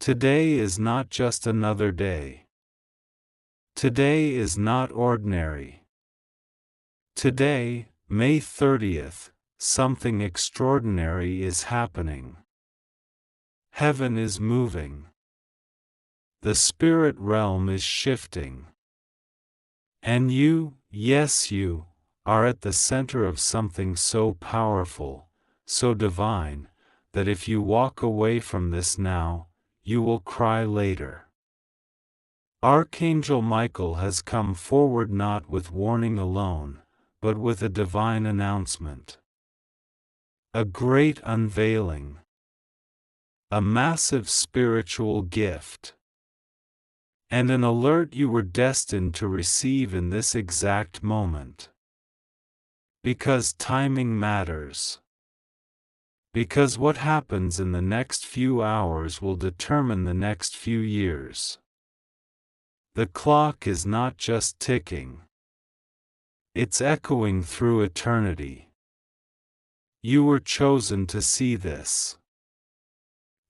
Today is not just another day. Today is not ordinary. Today, May 30th, something extraordinary is happening. Heaven is moving. The spirit realm is shifting. And you, yes you, are at the center of something so powerful, so divine, that if you walk away from this now, you will cry later. Archangel Michael has come forward not with warning alone, but with a divine announcement. A great unveiling. A massive spiritual gift. And an alert you were destined to receive in this exact moment. Because timing matters. Because what happens in the next few hours will determine the next few years. The clock is not just ticking. It's echoing through eternity. You were chosen to see this.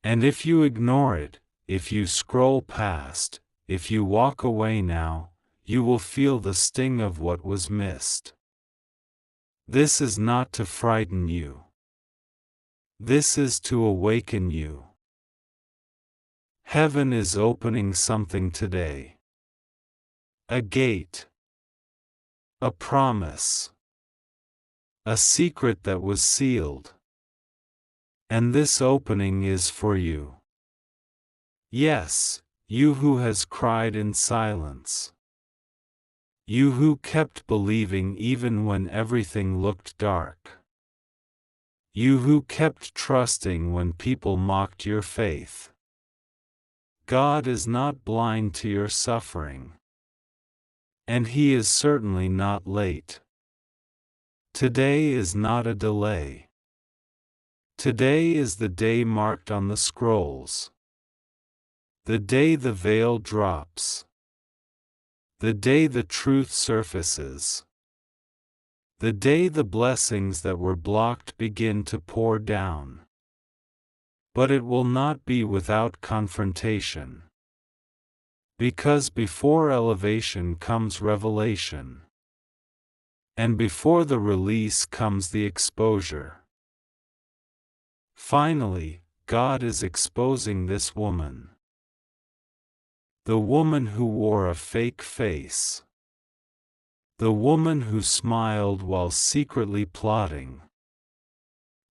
And if you ignore it, if you scroll past, if you walk away now, you will feel the sting of what was missed. This is not to frighten you. This is to awaken you. Heaven is opening something today. A gate. A promise. A secret that was sealed. And this opening is for you. Yes, you who has cried in silence. You who kept believing even when everything looked dark. You who kept trusting when people mocked your faith. God is not blind to your suffering. And He is certainly not late. Today is not a delay. Today is the day marked on the scrolls. The day the veil drops. The day the truth surfaces. The day the blessings that were blocked begin to pour down. But it will not be without confrontation. Because before elevation comes revelation. And before the release comes the exposure. Finally, God is exposing this woman. The woman who wore a fake face. The woman who smiled while secretly plotting.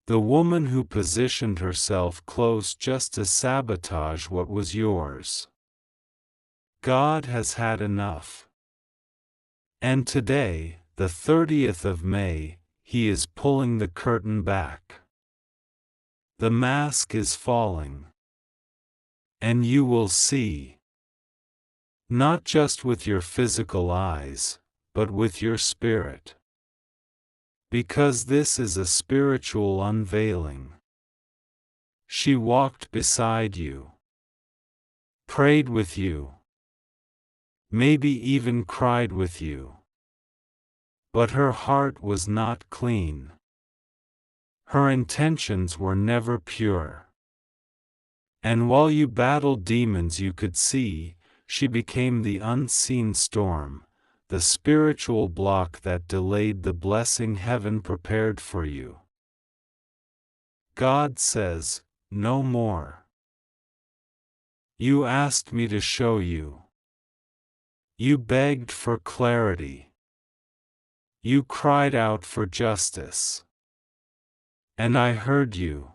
The woman who positioned herself close just to sabotage what was yours. God has had enough. And today, the 30th of May, He is pulling the curtain back. The mask is falling. And you will see. Not just with your physical eyes, but with your spirit. Because this is a spiritual unveiling. She walked beside you. Prayed with you. Maybe even cried with you. But her heart was not clean. Her intentions were never pure. And while you battled demons you could see, she became the unseen storm, the spiritual block that delayed the blessing heaven prepared for you. God says, no more. You asked me to show you. You begged for clarity. You cried out for justice. And I heard you.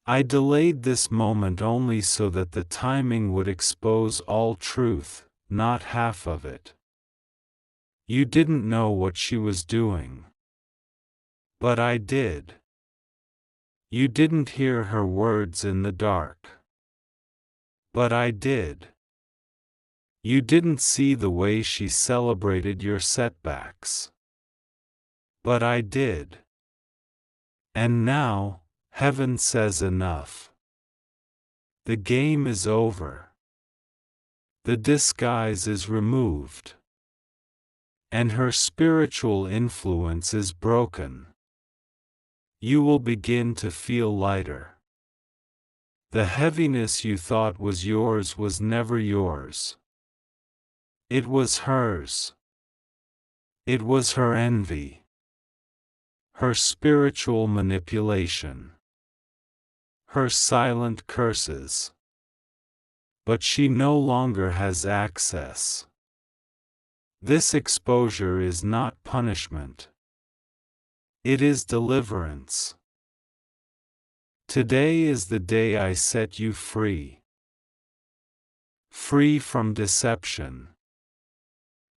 I delayed this moment only so that the timing would expose all truth, not half of it. You didn't know what she was doing. But I did. You didn't hear her words in the dark. But I did. You didn't see the way she celebrated your setbacks. But I did. And now, Heaven says enough. The game is over. The disguise is removed. And her spiritual influence is broken. You will begin to feel lighter. The heaviness you thought was yours was never yours. It was hers. It was her envy, her spiritual manipulation, her silent curses. But she no longer has access. This exposure is not punishment. It is deliverance. Today is the day I set you free. Free from deception.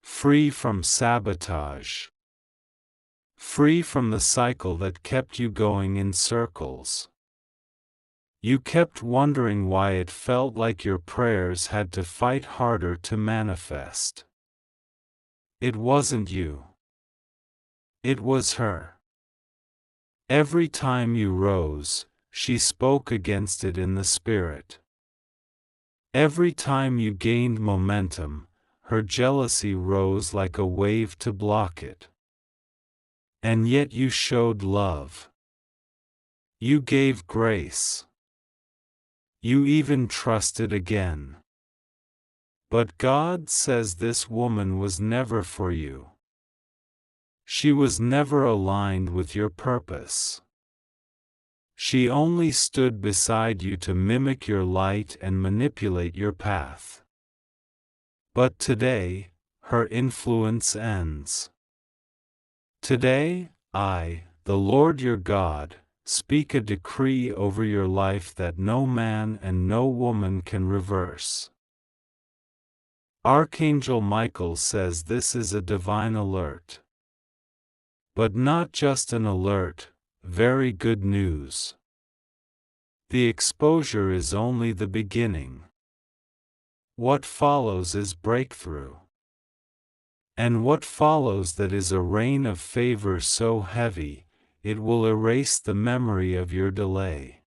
Free from sabotage. Free from the cycle that kept you going in circles. You kept wondering why it felt like your prayers had to fight harder to manifest. It wasn't you. It was her. Every time you rose, she spoke against it in the spirit. Every time you gained momentum, her jealousy rose like a wave to block it. And yet you showed love. You gave grace. You even trusted again. But God says this woman was never for you. She was never aligned with your purpose. She only stood beside you to mimic your light and manipulate your path. But today, her influence ends. Today, I, the Lord your God, speak a decree over your life that no man and no woman can reverse. Archangel Michael says this is a divine alert. But not just an alert, very good news. The exposure is only the beginning. What follows is breakthrough. And what follows that is a rain of favor so heavy, it will erase the memory of your delay.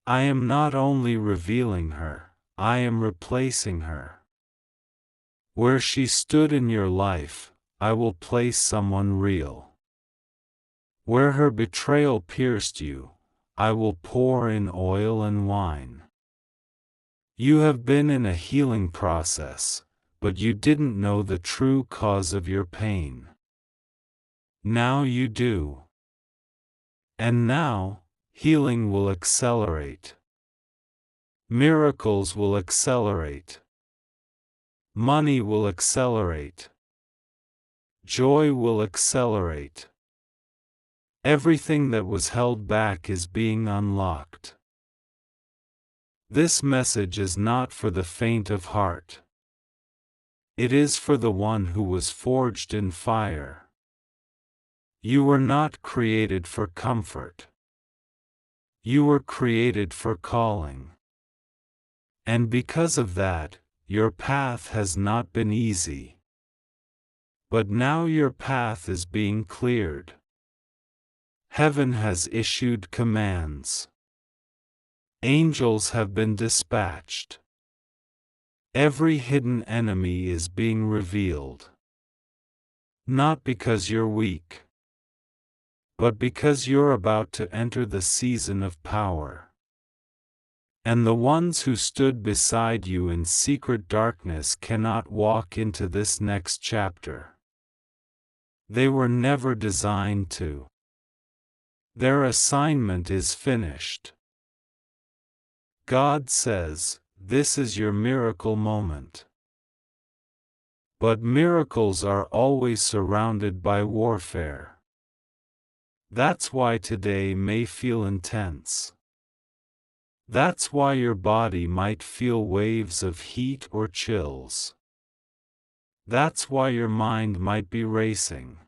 I am not only revealing her, I am replacing her. Where she stood in your life, I will place someone real. Where her betrayal pierced you, I will pour in oil and wine. You have been in a healing process, but you didn't know the true cause of your pain. Now you do. And now, healing will accelerate. Miracles will accelerate. Money will accelerate. Joy will accelerate. Everything that was held back is being unlocked. This message is not for the faint of heart. It is for the one who was forged in fire. You were not created for comfort. You were created for calling. And because of that, your path has not been easy. But now your path is being cleared. Heaven has issued commands. Angels have been dispatched. Every hidden enemy is being revealed. Not because you're weak, but because you're about to enter the season of power. And the ones who stood beside you in secret darkness cannot walk into this next chapter. They were never designed to. Their assignment is finished. God says, this is your miracle moment. But miracles are always surrounded by warfare. That's why today may feel intense. That's why your body might feel waves of heat or chills. That's why your mind might be racing.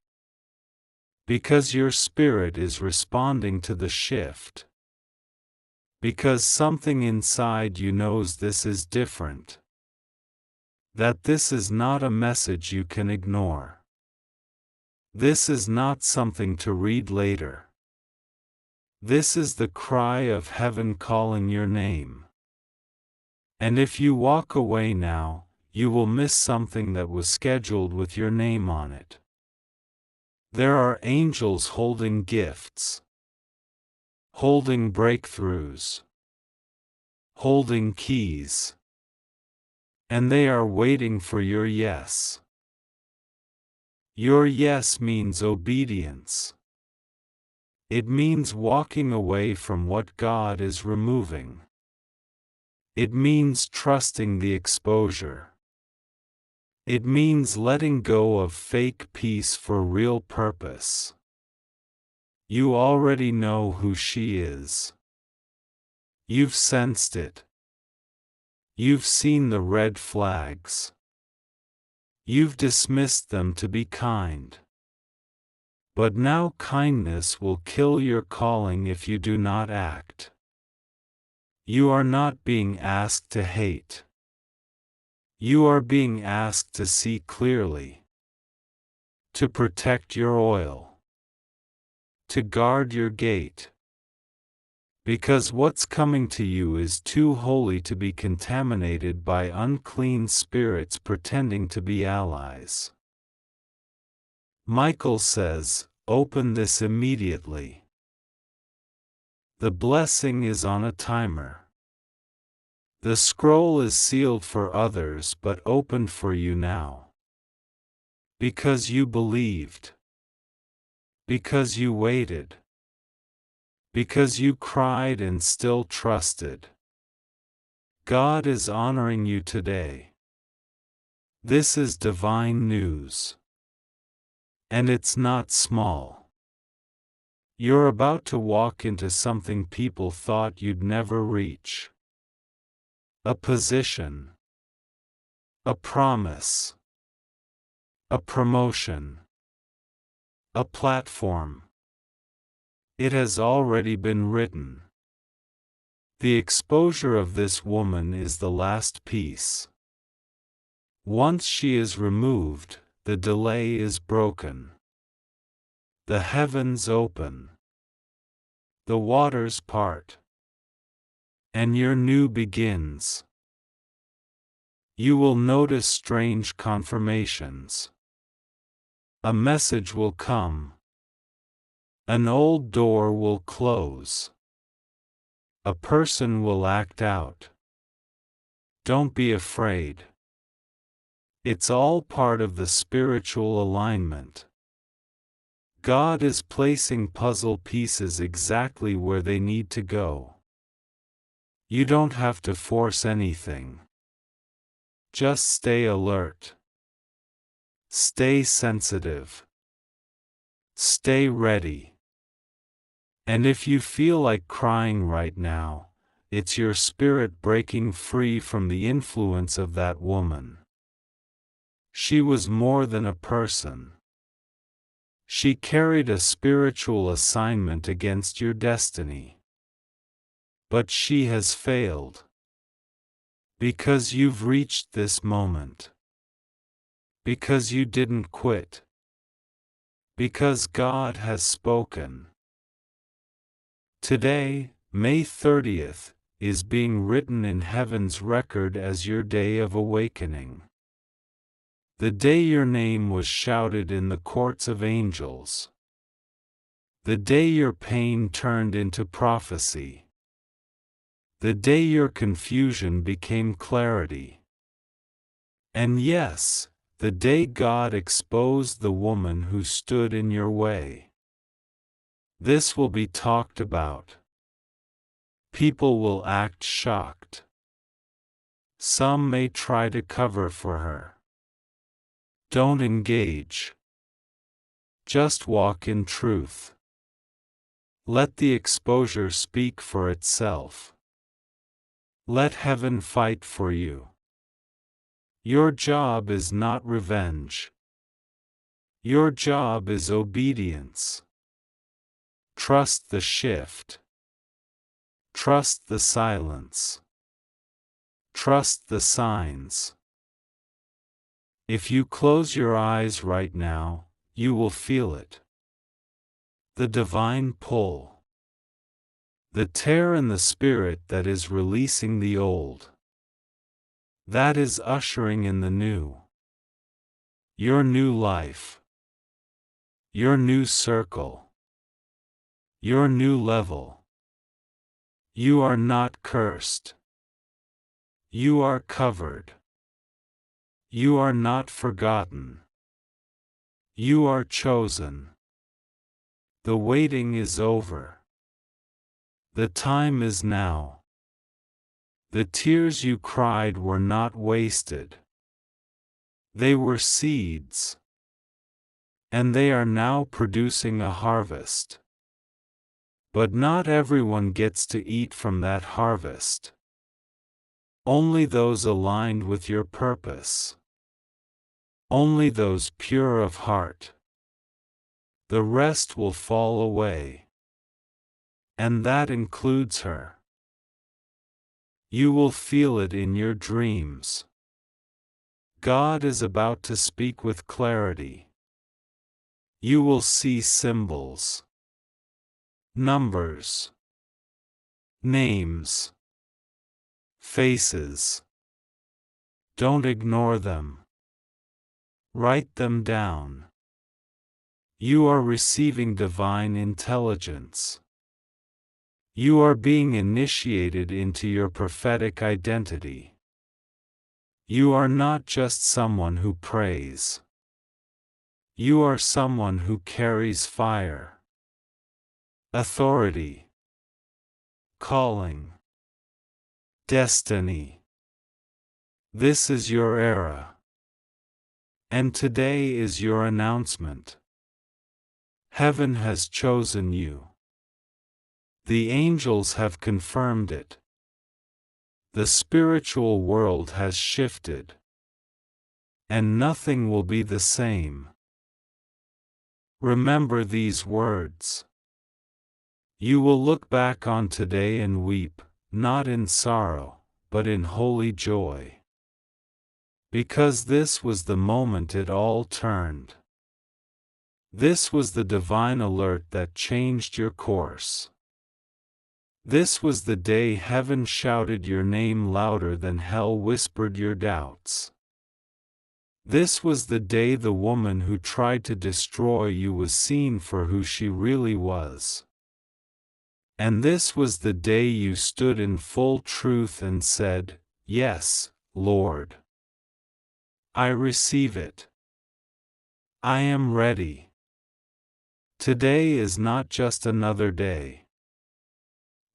Because your spirit is responding to the shift. Because something inside you knows this is different. That this is not a message you can ignore. This is not something to read later. This is the cry of heaven calling your name. And if you walk away now, you will miss something that was scheduled with your name on it. There are angels holding gifts, holding breakthroughs, holding keys. And they are waiting for your yes. Your yes means obedience. It means walking away from what God is removing. It means trusting the exposure. It means letting go of fake peace for real purpose. You already know who she is. You've sensed it. You've seen the red flags. You've dismissed them to be kind. But now kindness will kill your calling if you do not act. You are not being asked to hate. You are being asked to see clearly. To protect your oil. To guard your gate. Because what's coming to you is too holy to be contaminated by unclean spirits pretending to be allies. Michael says, "Open this immediately." The blessing is on a timer. The scroll is sealed for others but opened for you now. Because you believed. Because you waited. Because you cried and still trusted. God is honoring you today. This is divine news. And it's not small. You're about to walk into something people thought you'd never reach. A position. A promise. A promotion. A platform. It has already been written. The exposure of this woman is the last piece. Once she is removed, the delay is broken. The heavens open. The waters part. And your new begins. You will notice strange confirmations. A message will come. An old door will close. A person will act out. Don't be afraid. It's all part of the spiritual alignment. God is placing puzzle pieces exactly where they need to go. You don't have to force anything. Just stay alert. Stay sensitive. Stay ready. And if you feel like crying right now, it's your spirit breaking free from the influence of that woman. She was more than a person. She carried a spiritual assignment against your destiny. But she has failed. Because you've reached this moment. Because you didn't quit. Because God has spoken. Today, May 30th, is being written in heaven's record as your day of awakening. The day your name was shouted in the courts of angels. The day your pain turned into prophecy. The day your confusion became clarity. And yes, the day God exposed the woman who stood in your way. This will be talked about. People will act shocked. Some may try to cover for her. Don't engage. Just walk in truth. Let the exposure speak for itself. Let heaven fight for you. Your job is not revenge. Your job is obedience. Trust the shift. Trust the silence. Trust the signs. If you close your eyes right now, you will feel it. The divine pull. The tear in the spirit that is releasing the old. That is ushering in the new. Your new life. Your new circle. Your new level. You are not cursed. You are covered. You are not forgotten. You are chosen. The waiting is over. The time is now. The tears you cried were not wasted. They were seeds. And they are now producing a harvest. But not everyone gets to eat from that harvest. Only those aligned with your purpose. Only those pure of heart. The rest will fall away. And that includes her. You will feel it in your dreams. God is about to speak with clarity. You will see symbols, numbers, names, faces. Don't ignore them. Write them down. You are receiving divine intelligence. You are being initiated into your prophetic identity. You are not just someone who prays. You are someone who carries fire, authority, calling, destiny. This is your era. And today is your announcement. Heaven has chosen you. The angels have confirmed it. The spiritual world has shifted. And nothing will be the same. Remember these words. You will look back on today and weep, not in sorrow, but in holy joy. Because this was the moment it all turned. This was the divine alert that changed your course. This was the day heaven shouted your name louder than hell whispered your doubts. This was the day the woman who tried to destroy you was seen for who she really was. And this was the day you stood in full truth and said, "Yes, Lord. I receive it. I am ready." Today is not just another day.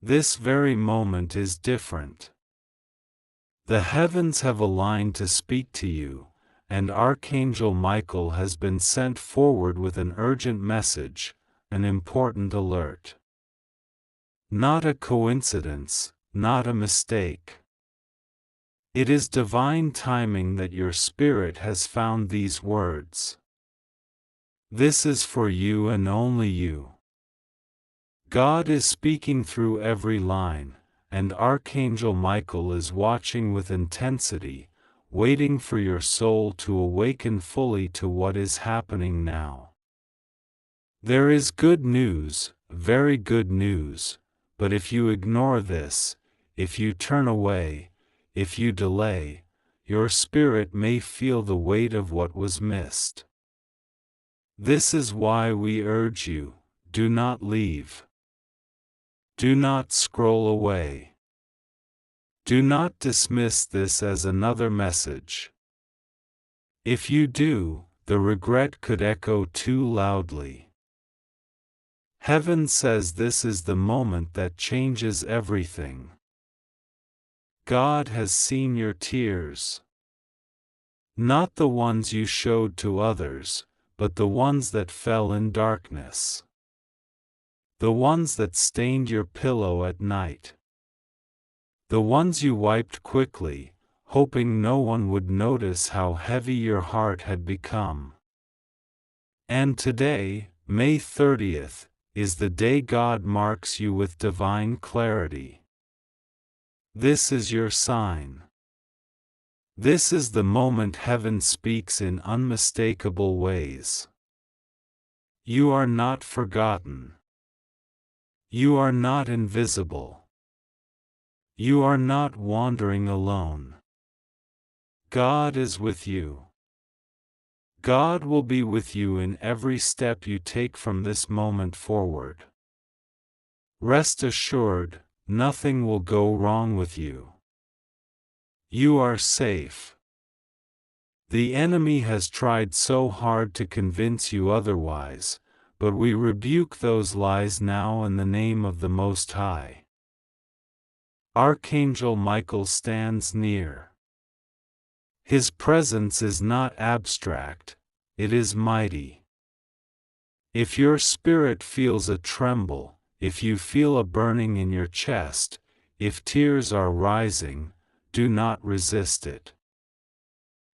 This very moment is different. The heavens have aligned to speak to you, and Archangel Michael has been sent forward with an urgent message, an important alert. Not a coincidence, not a mistake. It is divine timing that your spirit has found these words. This is for you and only you. God is speaking through every line, and Archangel Michael is watching with intensity, waiting for your soul to awaken fully to what is happening now. There is good news, very good news, but if you ignore this, if you turn away, if you delay, your spirit may feel the weight of what was missed. This is why we urge you, do not leave. Do not scroll away. Do not dismiss this as another message. If you do, the regret could echo too loudly. Heaven says this is the moment that changes everything. God has seen your tears. Not the ones you showed to others, but the ones that fell in darkness. The ones that stained your pillow at night. The ones you wiped quickly, hoping no one would notice how heavy your heart had become. And today, May 30th, is the day God marks you with divine clarity. This is your sign. This is the moment heaven speaks in unmistakable ways. You are not forgotten. You are not invisible. You are not wandering alone. God is with you. God will be with you in every step you take from this moment forward. Rest assured, nothing will go wrong with you. You are safe. The enemy has tried so hard to convince you otherwise, but we rebuke those lies now in the name of the Most High. Archangel Michael stands near. His presence is not abstract, it is mighty. If your spirit feels a tremble, if you feel a burning in your chest, if tears are rising, do not resist it.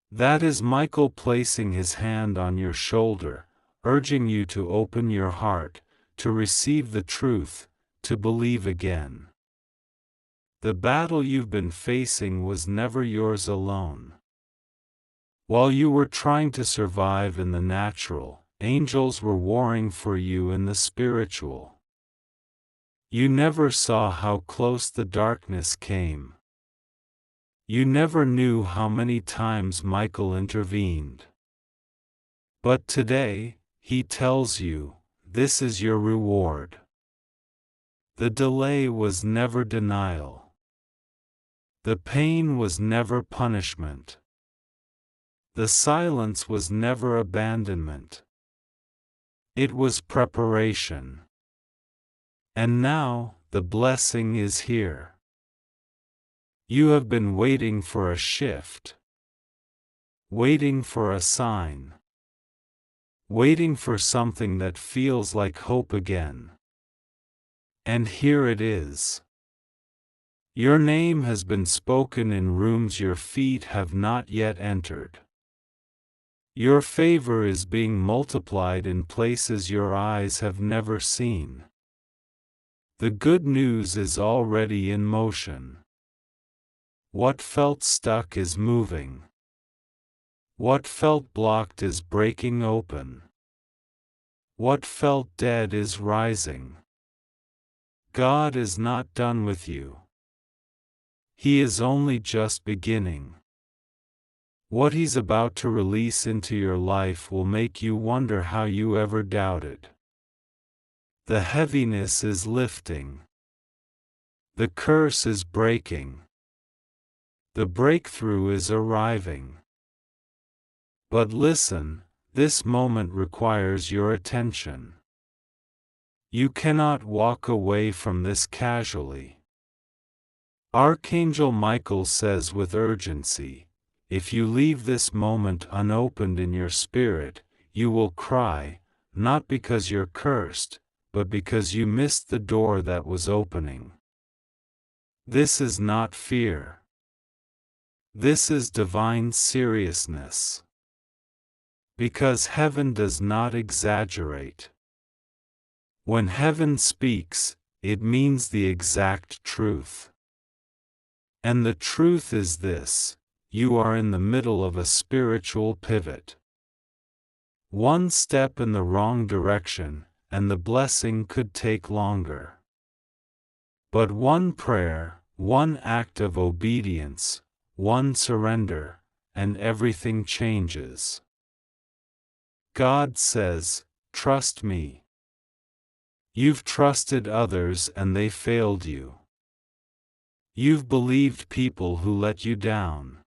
That is Michael placing his hand on your shoulder, urging you to open your heart, to receive the truth, to believe again. The battle you've been facing was never yours alone. While you were trying to survive in the natural, angels were warring for you in the spiritual. You never saw how close the darkness came. You never knew how many times Michael intervened. But today, he tells you, this is your reward. The delay was never denial. The pain was never punishment. The silence was never abandonment. It was preparation. And now, the blessing is here. You have been waiting for a shift. Waiting for a sign. Waiting for something that feels like hope again. And here it is. Your name has been spoken in rooms your feet have not yet entered. Your favor is being multiplied in places your eyes have never seen. The good news is already in motion. What felt stuck is moving. What felt blocked is breaking open. What felt dead is rising. God is not done with you. He is only just beginning. What He's about to release into your life will make you wonder how you ever doubted. The heaviness is lifting. The curse is breaking. The breakthrough is arriving. But listen, this moment requires your attention. You cannot walk away from this casually. Archangel Michael says with urgency, if you leave this moment unopened in your spirit, you will cry, not because you're cursed, but because you missed the door that was opening. This is not fear. This is divine seriousness. Because heaven does not exaggerate. When heaven speaks, it means the exact truth. And the truth is this: you are in the middle of a spiritual pivot. One step in the wrong direction, and the blessing could take longer. But one prayer, one act of obedience, one surrender, and everything changes. God says, trust me. You've trusted others and they failed you. You've believed people who let you down.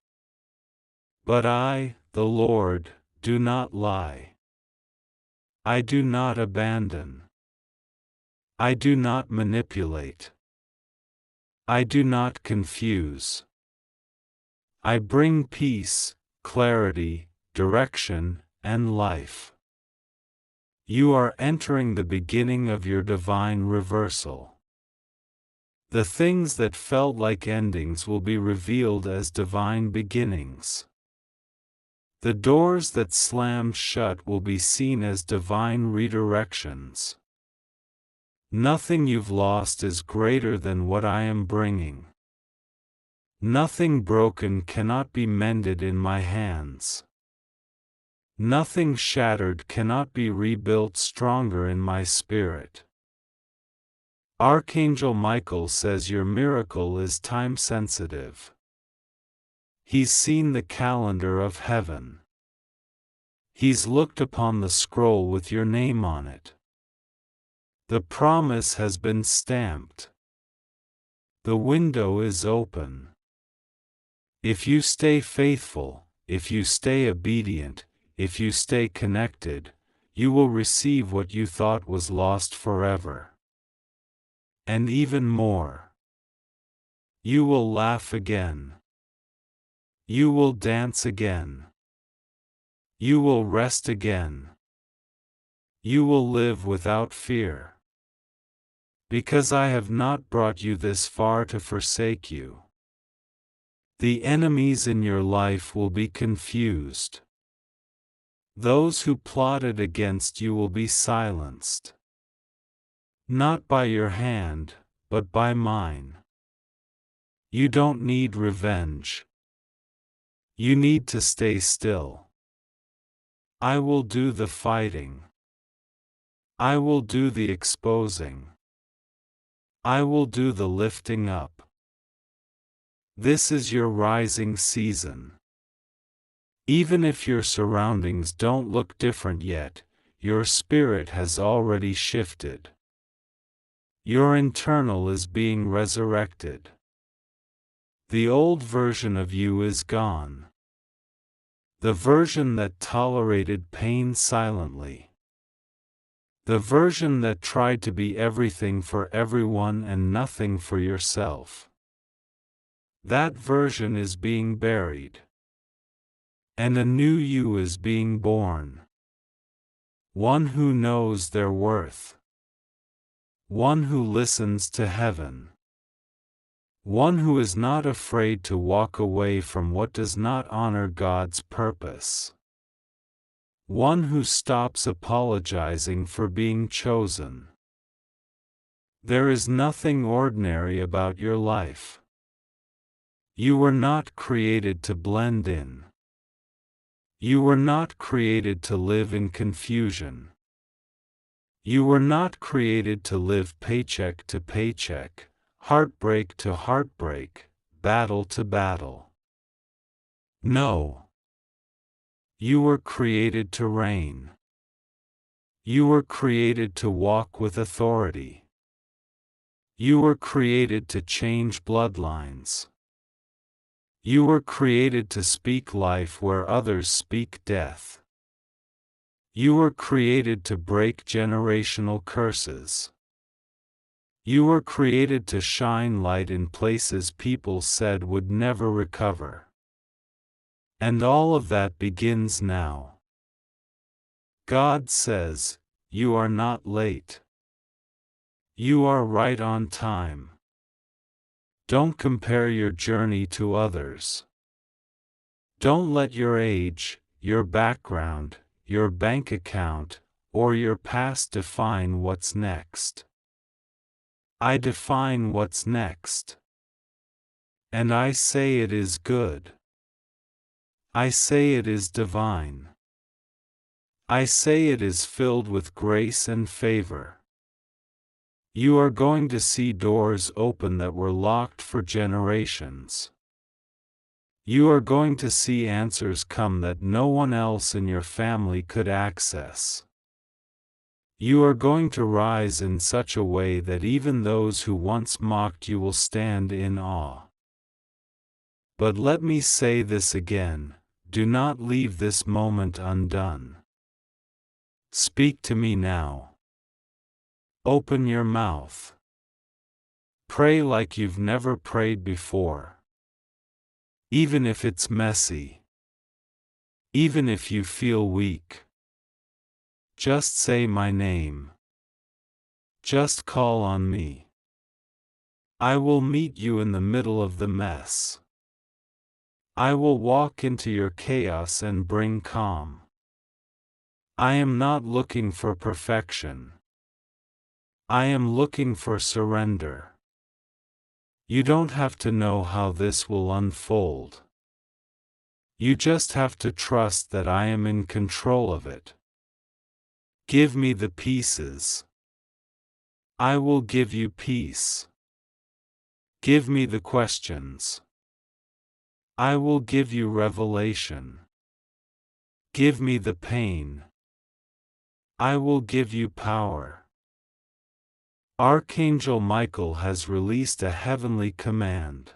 But I, the Lord, do not lie. I do not abandon. I do not manipulate. I do not confuse. I bring peace, clarity, direction, and life. You are entering the beginning of your divine reversal. The things that felt like endings will be revealed as divine beginnings. The doors that slammed shut will be seen as divine redirections. Nothing you've lost is greater than what I am bringing. Nothing broken cannot be mended in my hands. Nothing shattered cannot be rebuilt stronger in my spirit. Archangel Michael says your miracle is time-sensitive. He's seen the calendar of heaven. He's looked upon the scroll with your name on it. The promise has been stamped. The window is open. If you stay faithful, if you stay obedient, if you stay connected, you will receive what you thought was lost forever. And even more. You will laugh again. You will dance again. You will rest again. You will live without fear. Because I have not brought you this far to forsake you. The enemies in your life will be confused. Those who plotted against you will be silenced. Not by your hand, but by mine. You don't need revenge. You need to stay still. I will do the fighting. I will do the exposing. I will do the lifting up. This is your rising season. Even if your surroundings don't look different yet, your spirit has already shifted. Your internal is being resurrected. The old version of you is gone. The version that tolerated pain silently. The version that tried to be everything for everyone and nothing for yourself. That version is being buried. And a new you is being born. One who knows their worth. One who listens to heaven. One who is not afraid to walk away from what does not honor God's purpose. One who stops apologizing for being chosen. There is nothing ordinary about your life. You were not created to blend in. You were not created to live in confusion. You were not created to live paycheck to paycheck, heartbreak to heartbreak, battle to battle. No. You were created to reign. You were created to walk with authority. You were created to change bloodlines. You were created to speak life where others speak death. You were created to break generational curses. You were created to shine light in places people said would never recover. And all of that begins now. God says, you are not late. You are right on time. Don't compare your journey to others. Don't let your age, your background, your bank account, or your past define what's next. I define what's next. And I say it is good. I say it is divine. I say it is filled with grace and favor. You are going to see doors open that were locked for generations. You are going to see answers come that no one else in your family could access. You are going to rise in such a way that even those who once mocked you will stand in awe. But let me say this again, do not leave this moment undone. Speak to me now. Open your mouth. Pray like you've never prayed before. Even if it's messy. Even if you feel weak. Just say my name. Just call on me. I will meet you in the middle of the mess. I will walk into your chaos and bring calm. I am not looking for perfection. I am looking for surrender. You don't have to know how this will unfold. You just have to trust that I am in control of it. Give me the pieces. I will give you peace. Give me the questions. I will give you revelation. Give me the pain. I will give you power. Archangel Michael has released a heavenly command.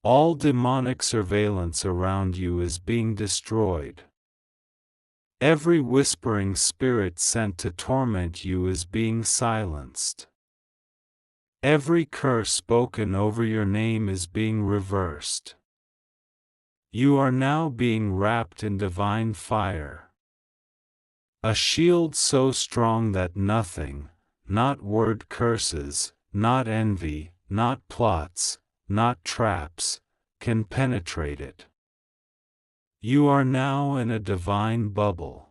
All demonic surveillance around you is being destroyed. Every whispering spirit sent to torment you is being silenced. Every curse spoken over your name is being reversed. You are now being wrapped in divine fire. A shield so strong that nothing, not word curses, not envy, not plots, not traps, can penetrate it. You are now in a divine bubble.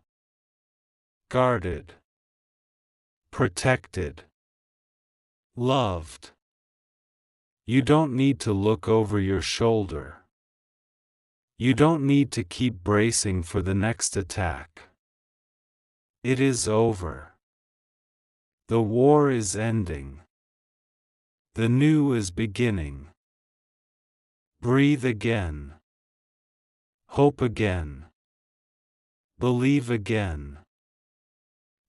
Guarded. Protected. Loved. You don't need to look over your shoulder. You don't need to keep bracing for the next attack. It is over. The war is ending. The new is beginning. Breathe again. Hope again. Believe again.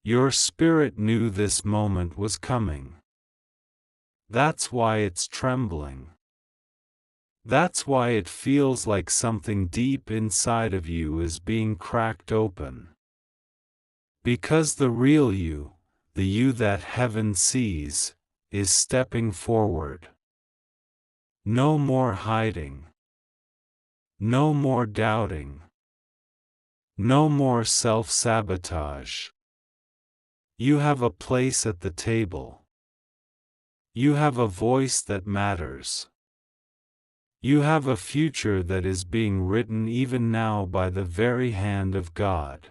Your spirit knew this moment was coming. That's why it's trembling. That's why it feels like something deep inside of you is being cracked open. Because the real you, the you that heaven sees, is stepping forward. No more hiding. No more doubting. No more self-sabotage. You have a place at the table. You have a voice that matters. You have a future that is being written even now by the very hand of God.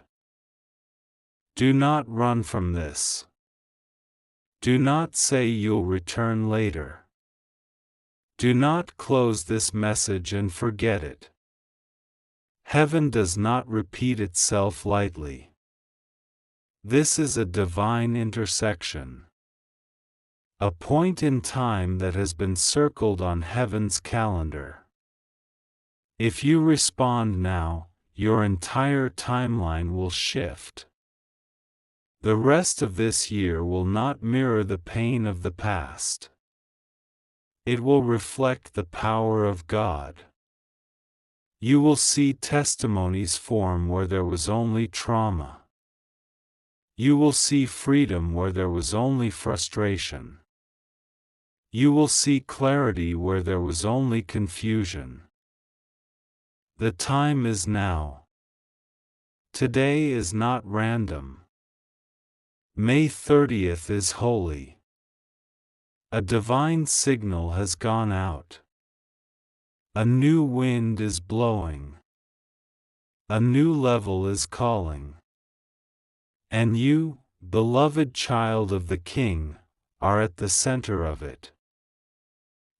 Do not run from this. Do not say you'll return later. Do not close this message and forget it. Heaven does not repeat itself lightly. This is a divine intersection. A point in time that has been circled on heaven's calendar. If you respond now, your entire timeline will shift. The rest of this year will not mirror the pain of the past. It will reflect the power of God. You will see testimonies form where there was only trauma. You will see freedom where there was only frustration. You will see clarity where there was only confusion. The time is now. Today is not random. May 30th is holy. A divine signal has gone out. A new wind is blowing. A new level is calling. And you, beloved child of the King, are at the center of it.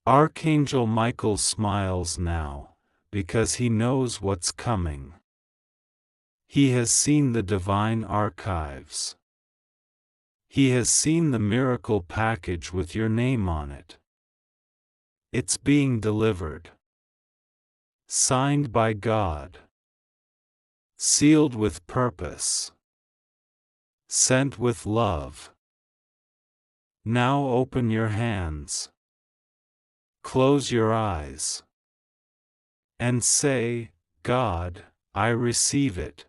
Archangel Michael smiles now, because he knows what's coming. He has seen the divine archives. He has seen the miracle package with your name on it. It's being delivered. Signed by God. Sealed with purpose. Sent with love. Now open your hands. Close your eyes. And say, God, I receive it.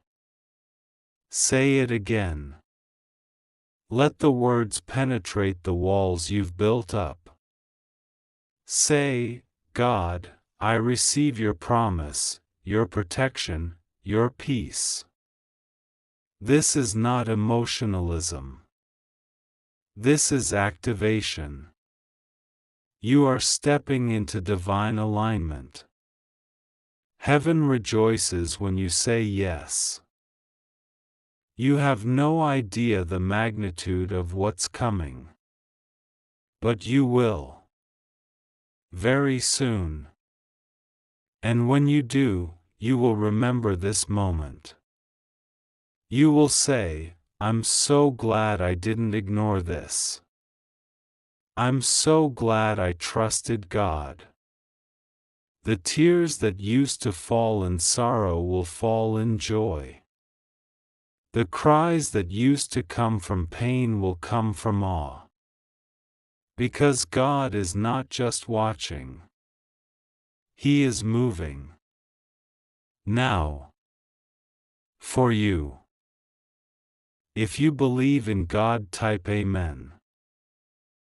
Say it again. Let the words penetrate the walls you've built up. Say, God, I receive your promise, your protection, your peace. This is not emotionalism. This is activation. You are stepping into divine alignment. Heaven rejoices when you say yes. You have no idea the magnitude of what's coming. But you will. Very soon. And when you do, you will remember this moment. You will say, I'm so glad I didn't ignore this. I'm so glad I trusted God. The tears that used to fall in sorrow will fall in joy. The cries that used to come from pain will come from awe. Because God is not just watching. He is moving. Now. For you. If you believe in God, type Amen.